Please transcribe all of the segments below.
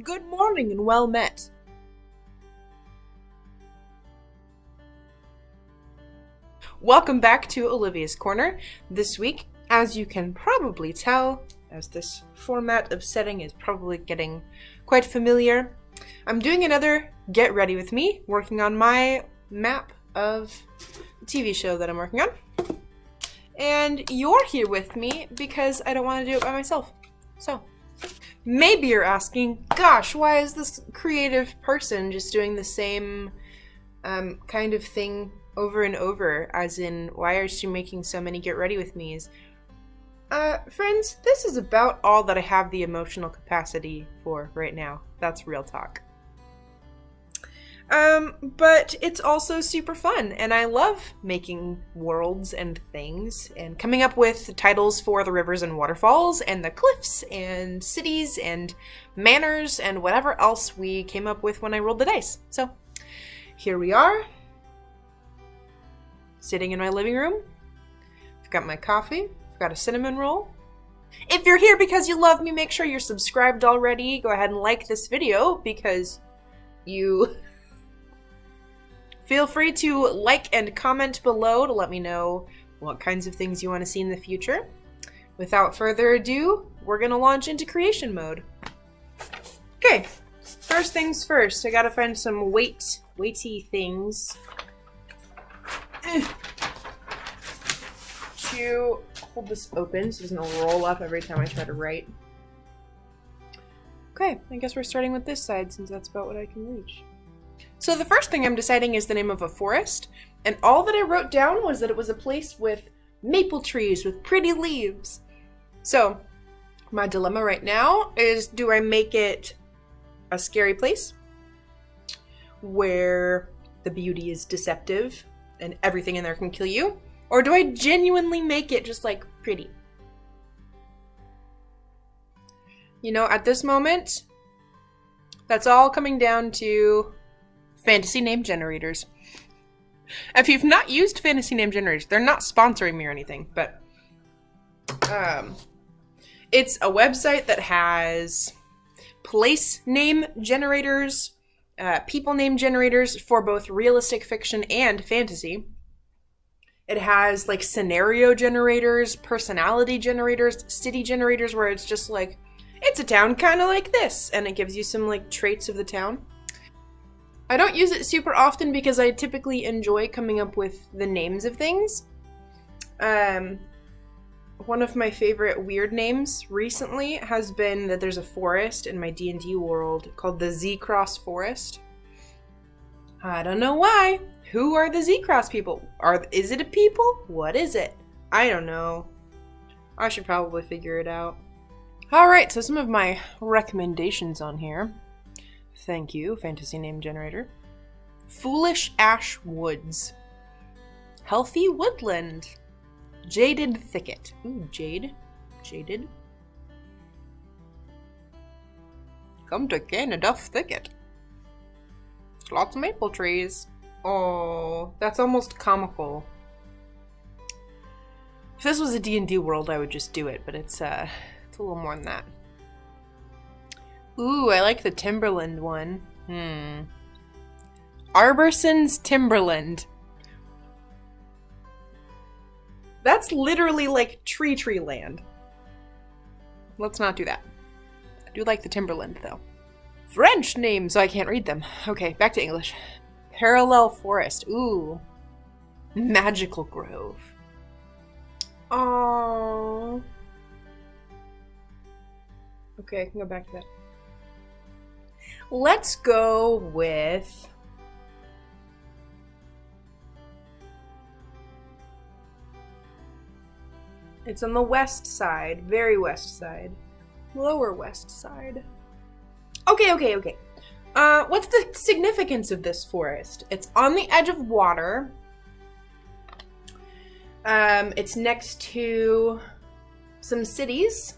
Good morning and well met. Welcome back to Olivia's Corner. This week, as you can probably tell, as this format of setting is probably getting quite familiar, I'm doing another Get Ready With Me, working on my map of the TV show that I'm working on. And you're here with me because I don't want to do it by myself. So, maybe you're asking, gosh, why is this creative person just doing the same kind of thing over and over, as in, why are she making so many Get Ready With Me's? Friends, this is about all that I have the emotional capacity for right now. That's real talk. But it's also super fun, and I love making worlds and things, and coming up with titles for the rivers and waterfalls, and the cliffs, and cities, and manors, and whatever else we came up with when I rolled the dice. So, here we are, sitting in my living room. I've got my coffee, I've got a cinnamon roll. If you're here because you love me, make sure you're subscribed already. Go ahead and like this video, because you... Feel free to like and comment below to let me know what kinds of things you want to see in the future. Without further ado, we're going to launch into creation mode. Okay, first things first, I gotta find some weighty things to hold this open so it doesn't roll up every time I try to write. Okay, I guess we're starting with this side since that's about what I can reach. So the first thing I'm deciding is the name of a forest, and all that I wrote down was that it was a place with maple trees with pretty leaves. So my dilemma right now is, do I make it a scary place where the beauty is deceptive and everything in there can kill you? Or do I genuinely make it just like pretty? You know, at this moment, that's all coming down to fantasy name generators. If you've not used fantasy name generators, they're not sponsoring me or anything, but it's a website that has place name generators, people name generators for both realistic fiction and fantasy. It has like scenario generators, personality generators, city generators, where it's just like, it's a town kind of like this, and it gives you some like traits of the town. I don't use it super often because I typically enjoy coming up with the names of things. One of my favorite weird names recently has been that there's a forest in my D&D world called the Z-Cross Forest. I don't know why. Who are the Z-Cross people? Is it a people? What is it? I don't know. I should probably figure it out. Alright, so some of my recommendations on here. Thank you, fantasy name generator. Foolish Ash Woods. Healthy Woodland. Jaded Thicket. Ooh, jade. Jaded. Come to Canada Thicket. Lots of maple trees. Oh, that's almost comical. If this was a D&D world, I would just do it, but it's a little more than that. Ooh, I like the Timberland one. Arborson's Timberland. That's literally like tree land. Let's not do that. I do like the Timberland, though. French names, so I can't read them. Okay, back to English. Parallel Forest. Ooh. Magical Grove. Aww. Okay, I can go back to that. Let's go with... It's on the west side, very west side. Lower west side. Okay. What's the significance of this forest? It's on the edge of water. It's next to some cities.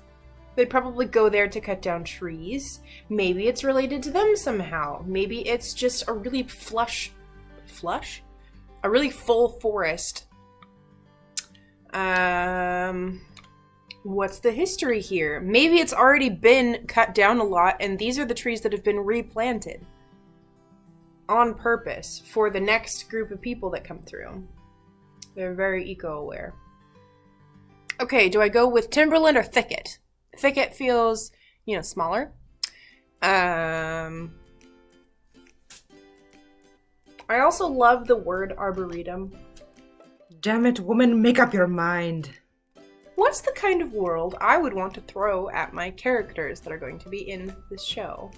They probably go there to cut down trees. Maybe it's related to them somehow. Maybe it's just a really a really full forest. what's the history here? Maybe it's already been cut down a lot and these are the trees that have been replanted on purpose for the next group of people that come through. They're very eco-aware. Okay, do I go with timberland or thicket? Thicket feels, you know, smaller. I also love the word arboretum. Damn it, woman, make up your mind. What's the kind of world I would want to throw at my characters that are going to be in this show?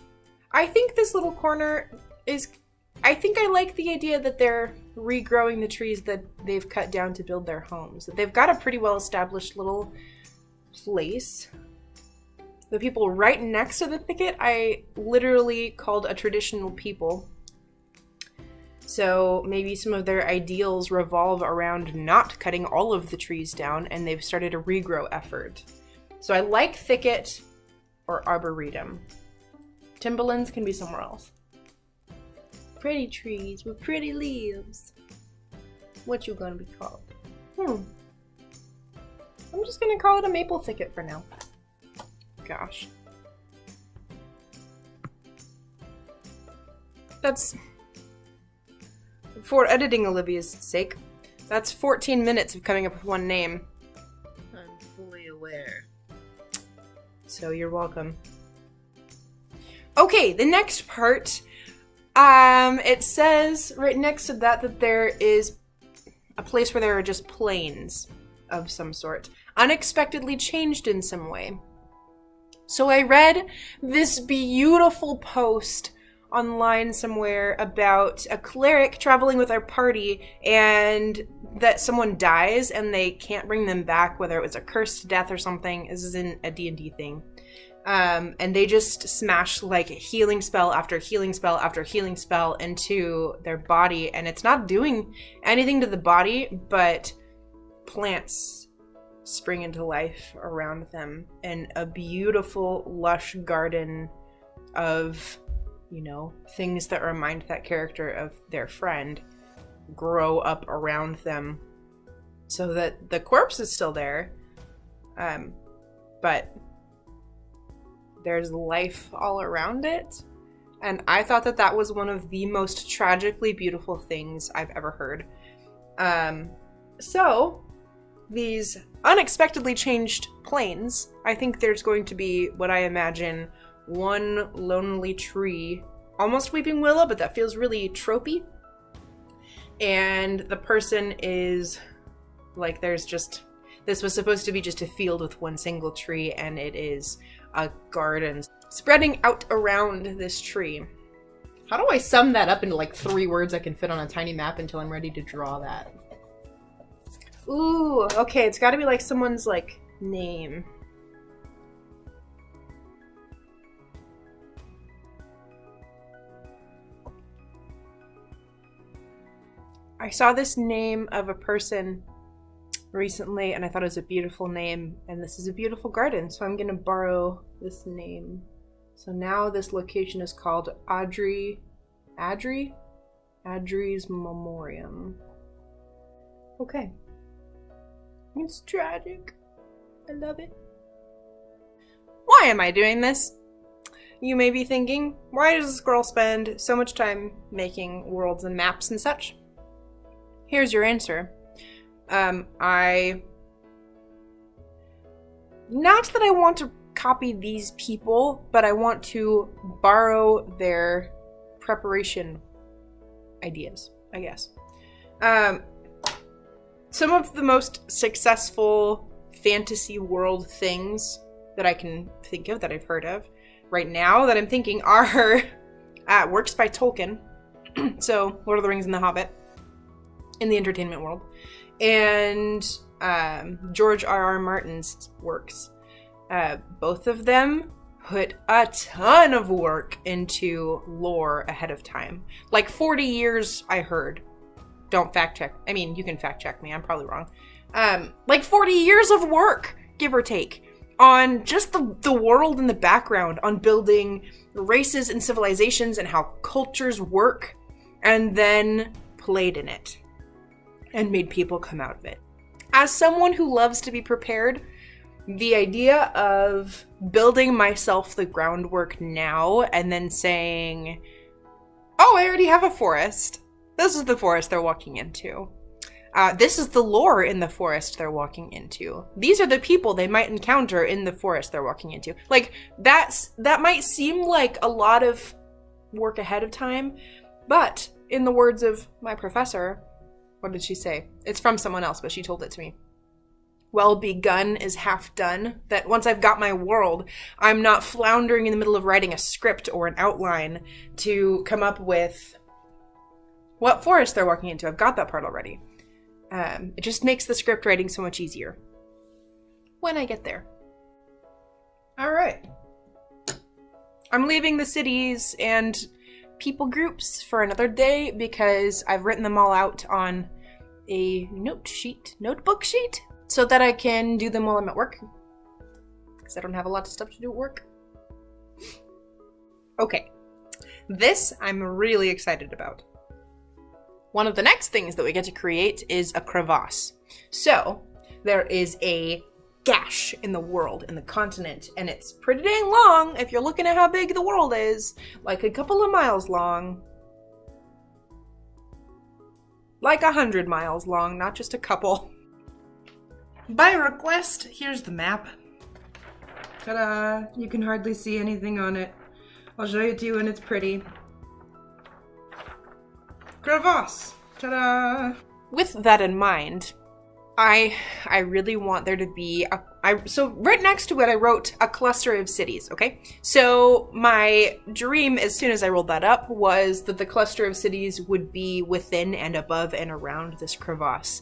I think this little corner is... I think I like the idea that they're regrowing the trees that they've cut down to build their homes. That they've got a pretty well-established little place. The people right next to the thicket, I literally called a traditional people. So maybe some of their ideals revolve around not cutting all of the trees down, and they've started a regrow effort. So I like thicket or arboretum. Timberlands can be somewhere else. Pretty trees with pretty leaves. What you gonna be called? I'm just gonna call it a maple thicket for now. Gosh. That's... For editing Olivia's sake, that's 14 minutes of coming up with one name. I'm fully aware. So you're welcome. Okay, the next part, it says right next to that there is a place where there are just plains of some sort, unexpectedly changed in some way. So I read this beautiful post online somewhere about a cleric traveling with our party and that someone dies and they can't bring them back, whether it was a cursed death or something. This is in a D&D thing. And they just smash like healing spell after healing spell after healing spell into their body, and it's not doing anything to the body, but plants spring into life around them, and a beautiful lush garden of, you know, things that remind that character of their friend grow up around them so that the corpse is still there, but there's life all around it. And I thought that that was one of the most tragically beautiful things I've ever heard. So these unexpectedly changed plains, I think there's going to be what I imagine one lonely tree, almost weeping willow, but that feels really tropey. And the person is like, this was supposed to be just a field with one single tree, and it is a garden spreading out around this tree. How do I sum that up into like 3 words I can fit on a tiny map until I'm ready to draw that? Ooh, okay, it's gotta be like someone's like name. I saw this name of a person recently and I thought it was a beautiful name, and this is a beautiful garden, so I'm gonna borrow this name. So now this location is called Adri's Memoriam. Okay. It's tragic. I love it. Why am I doing this? You may be thinking, why does this girl spend so much time making worlds and maps and such? Here's your answer. Not that I want to copy these people, but I want to borrow their preparation ideas, I guess. Some of the most successful fantasy world things that I can think of, that I've heard of right now, that I'm thinking are works by Tolkien. So Lord of the Rings and The Hobbit in the entertainment world. And George R.R. Martin's works. Both of them put a ton of work into lore ahead of time. Like 40 years, I heard. Don't fact check. I mean, you can fact check me. I'm probably wrong. Like 40 years of work, give or take, on just the world in the background, on building races and civilizations and how cultures work, and then played in it and made people come out of it. As someone who loves to be prepared, The idea of building myself the groundwork now and then saying, oh, I already have a forest. This is the forest they're walking into. This is the lore in the forest they're walking into. These are the people they might encounter in the forest they're walking into. Like, that might seem like a lot of work ahead of time, but in the words of my professor, what did she say? It's from someone else, but she told it to me. Well begun is half done. That once I've got my world, I'm not floundering in the middle of writing a script or an outline to come up with what forest they're walking into. I've got that part already. It just makes the script writing so much easier when I get there. All right. I'm leaving the cities and people groups for another day because I've written them all out on a notebook sheet, so that I can do them while I'm at work. Because I don't have a lot of stuff to do at work. Okay. This I'm really excited about. One of the next things that we get to create is a crevasse. So, there is a gash in the world, in the continent, and it's pretty dang long if you're looking at how big the world is. Like a couple of miles long. Like 100 miles long, not just a couple. By request, here's the map. Ta-da! You can hardly see anything on it. I'll show it to you when it's pretty. Crevasse! Ta-da! With that in mind, I really want there to be so right next to it I wrote a cluster of cities, okay? So my dream as soon as I rolled that up was that the cluster of cities would be within and above and around this crevasse.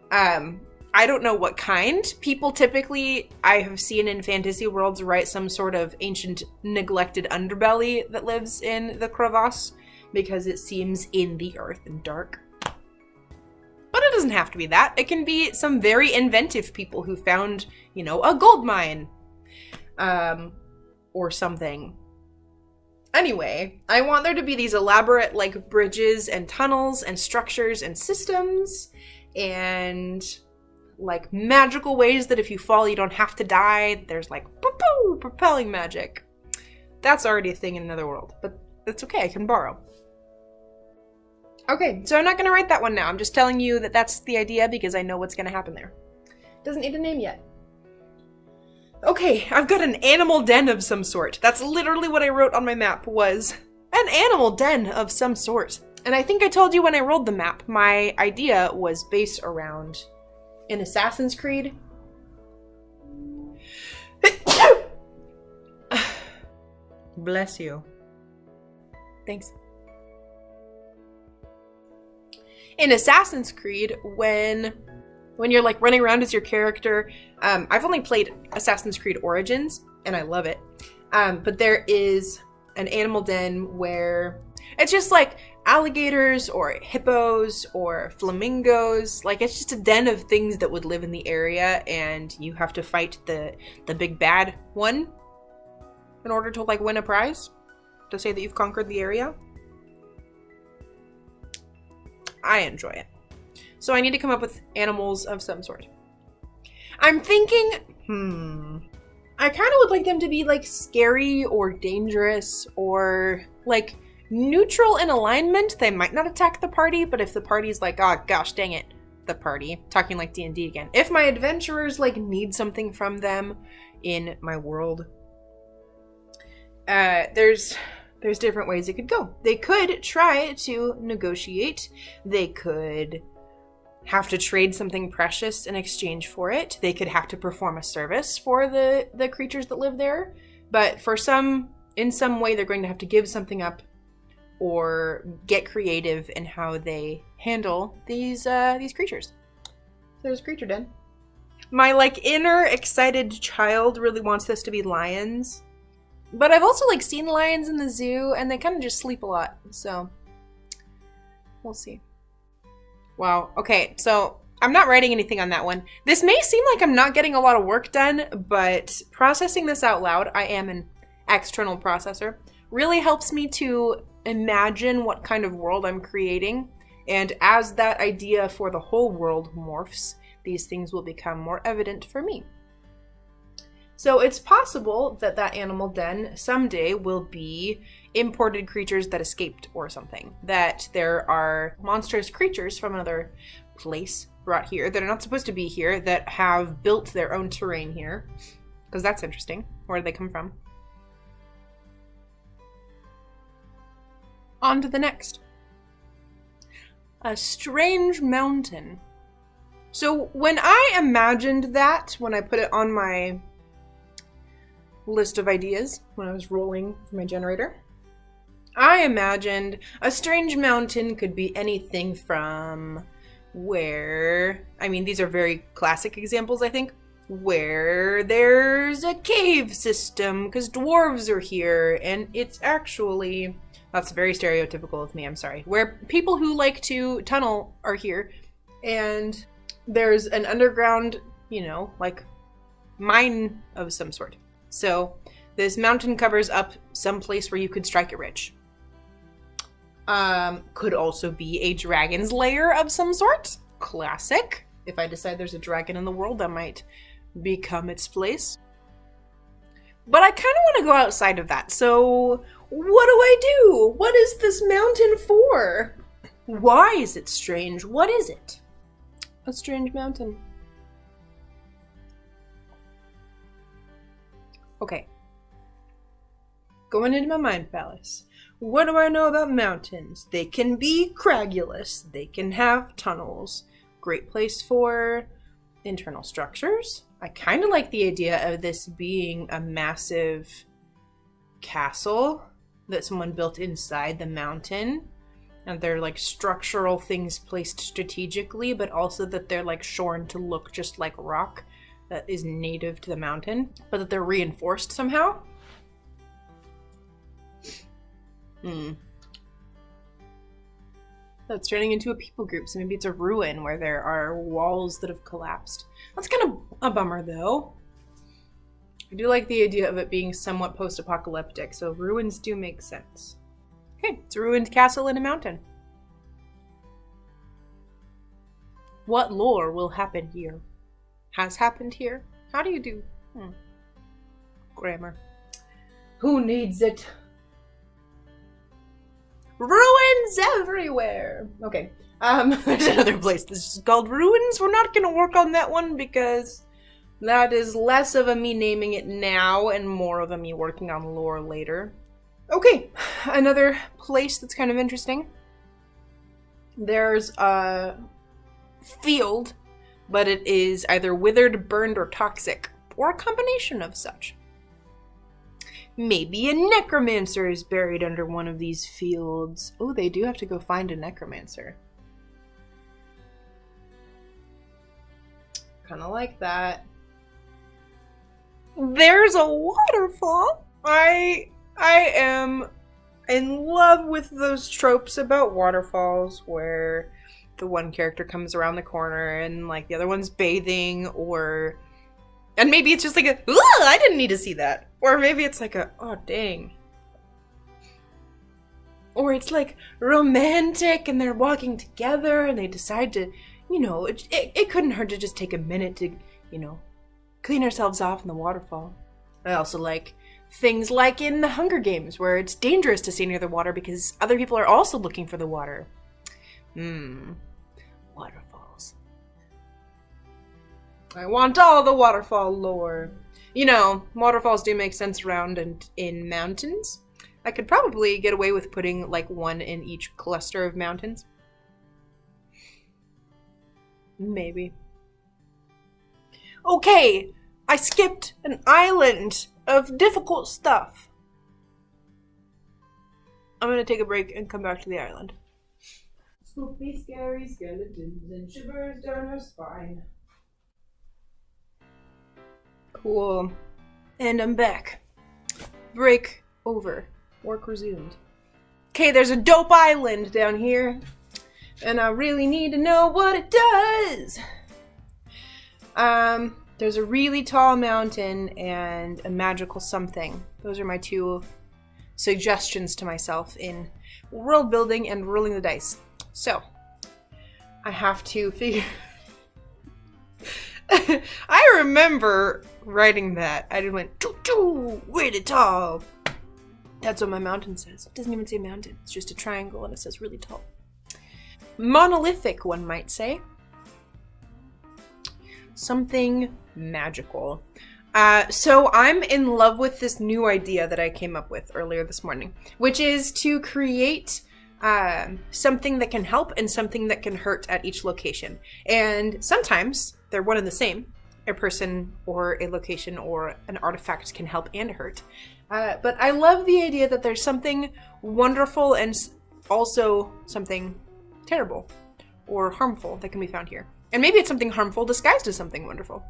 I don't know what kind. People typically, I have seen in fantasy worlds, write some sort of ancient neglected underbelly that lives in the crevasse because it seems in the earth and dark. But it doesn't have to be that. It can be some very inventive people who found, a gold mine. Or something. Anyway, I want there to be these elaborate, bridges and tunnels and structures and systems and, magical ways that if you fall, you don't have to die. There's, propelling magic. That's already a thing in another world, but that's okay. I can borrow. Okay, so I'm not going to write that one now. I'm just telling you that that's the idea because I know what's going to happen there. Doesn't need a name yet. Okay, I've got an animal den of some sort. That's literally what I wrote on my map was an animal den of some sort. And I think I told you when I rolled the map, my idea was based around an Assassin's Creed. Bless you. Thanks. In Assassin's Creed, when you're running around as your character, I've only played Assassin's Creed Origins, and I love it. But there is an animal den where it's just alligators or hippos or flamingos. It's just a den of things that would live in the area, and you have to fight the big bad one in order to win a prize to say that you've conquered the area. I enjoy it. So I need to come up with animals of some sort. I'm thinking, I kind of would like them to be scary or dangerous or neutral in alignment. They might not attack the party, but if the party's oh gosh dang it, the party, talking like D&D again. If my adventurers need something from them in my world, there's different ways it could go. They could try to negotiate. They could have to trade something precious in exchange for it. They could have to perform a service for the creatures that live there. But in some way, they're going to have to give something up or get creative in how they handle these creatures. So there's a creature den. My inner excited child really wants this to be lions. But I've also seen lions in the zoo, and they kind of just sleep a lot, so we'll see. Wow, okay, so I'm not writing anything on that one. This may seem like I'm not getting a lot of work done, but processing this out loud, I am an external processor, really helps me to imagine what kind of world I'm creating, and as that idea for the whole world morphs, these things will become more evident for me. So it's possible that that animal den someday will be imported creatures that escaped or something. That there are monstrous creatures from another place brought here that are not supposed to be here that have built their own terrain here. Because that's interesting. Where do they come from? On to the next. A strange mountain. So when I imagined that, when I put it on my list of ideas, when I was rolling for my generator, I imagined a strange mountain could be anything from where, I mean, these are very classic examples, I think, where there's a cave system because dwarves are here, and it's actually, that's very stereotypical of me, I'm sorry, where people who like to tunnel are here, and there's an underground, you know, like mine of some sort. So this mountain covers up some place where you could strike it rich. Could also be a dragon's lair of some sort. Classic. If I decide there's a dragon in the world, that might become its place. But I kind of want to go outside of that. So what do I do? What is this mountain for? Why is it strange? What is it? A strange mountain. Okay. Going into my mind palace. What do I know about mountains? They can be cragulous. They can have tunnels. Great place for internal structures. I kind of like the idea of this being a massive castle that someone built inside the mountain. And they're like structural things placed strategically, but also that they're like shorn to look just like rock that is native to the mountain, but that they're reinforced somehow. That's turning into a people group, so maybe it's a ruin where there are walls that have collapsed. That's kind of a bummer, though. I do like the idea of it being somewhat post-apocalyptic, so ruins do make sense. Okay, it's a ruined castle in a mountain. What lore will happen here? Has happened here? How do you do? Grammar. Who needs it? Ruins everywhere! Okay, there's another place. This is called Ruins. We're not gonna work on that one because that is less of a me naming it now and more of a me working on lore later. Okay, another place that's kind of interesting. There's a field, but it is either withered, burned, or toxic, or a combination of such. Maybe a necromancer is buried under one of these fields. Oh, they do have to go find a necromancer. Kind of like that. There's a waterfall. I am in love with those tropes about waterfalls where the one character comes around the corner and like the other one's bathing, or and maybe it's just like a, I didn't need to see that. Or maybe it's like a, oh dang. Or it's like romantic and they're walking together and they decide to, you know, it couldn't hurt to just take a minute to, you know, clean ourselves off in the waterfall. I also like things like in the Hunger Games where it's dangerous to stay near the water because other people are also looking for the water. Waterfalls. I want all the waterfall lore. You know, waterfalls do make sense around and in mountains. I could probably get away with putting like one in each cluster of mountains. Maybe. Okay, I skipped an island of difficult stuff. I'm gonna take a break and come back to the island. Spooky, scary skeletons and shivers down her spine. Cool. And I'm back. Break over. Work resumed. Okay, there's a dope island down here. And I really need to know what it does. There's a really tall mountain and a magical something. Those are my two suggestions to myself in world building and rolling the dice. So, I have to figure I remember writing that. I just went, choo choo, really tall. That's what my mountain says. It doesn't even say mountain. It's just a triangle and it says really tall. Monolithic, one might say. Something magical. So I'm in love with this new idea that I came up with earlier this morning, which is to create something that can help and something that can hurt at each location. And sometimes they're one and the same. A person or a location or an artifact can help and hurt. But I love the idea that there's something wonderful and also something terrible or harmful that can be found here. And maybe it's something harmful disguised as something wonderful.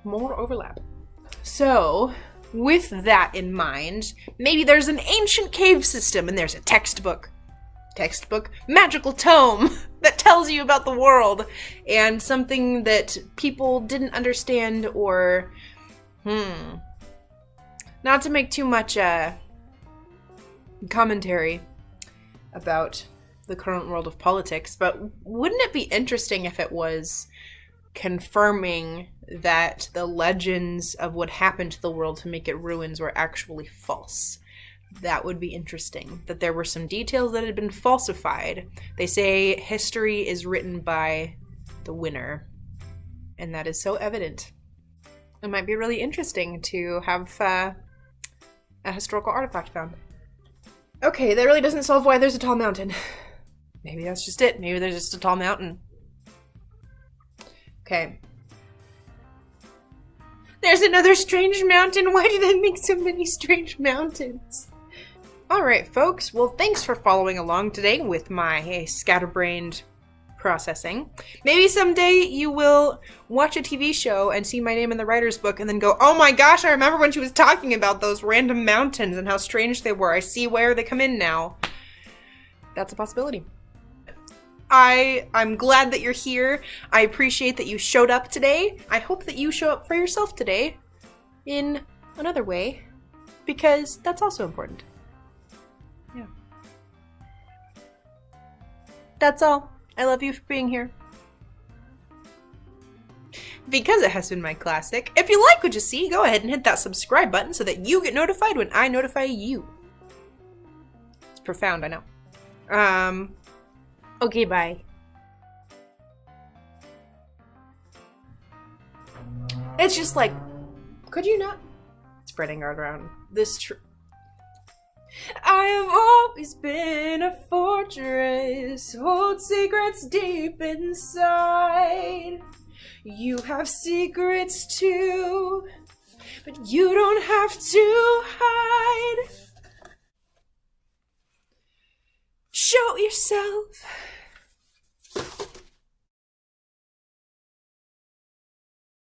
More overlap. So, with that in mind, maybe there's an ancient cave system and there's a textbook, magical tome that tells you about the world and something that people didn't understand or, not to make too much commentary about the current world of politics, but wouldn't it be interesting if it was confirming that the legends of what happened to the world to make it ruins were actually false? That would be interesting. That there were some details that had been falsified. They say history is written by the winner, and that is so evident. It might be really interesting to have a historical artifact found. Okay, that really doesn't solve why there's a tall mountain. Maybe that's just it. Maybe there's just a tall mountain. Okay. There's another strange mountain. Why do they make so many strange mountains? Alright, folks. Well, thanks for following along today with my scatterbrained processing. Maybe someday you will watch a TV show and see my name in the writer's book and then go, oh my gosh, I remember when she was talking about those random mountains and how strange they were. I see where they come in now. That's a possibility. I'm glad that you're here. I appreciate that you showed up today. I hope that you show up for yourself today in another way, because that's also important. Yeah. That's all. I love you for being here. Because it has been my classic, if you like what you see, go ahead and hit that subscribe button so that you get notified when I notify you. It's profound, I know. Okay, bye. It's just like, could you not? Spreading around this I have always been a fortress, hold secrets deep inside. You have secrets too, but you don't have to hide. Show yourself.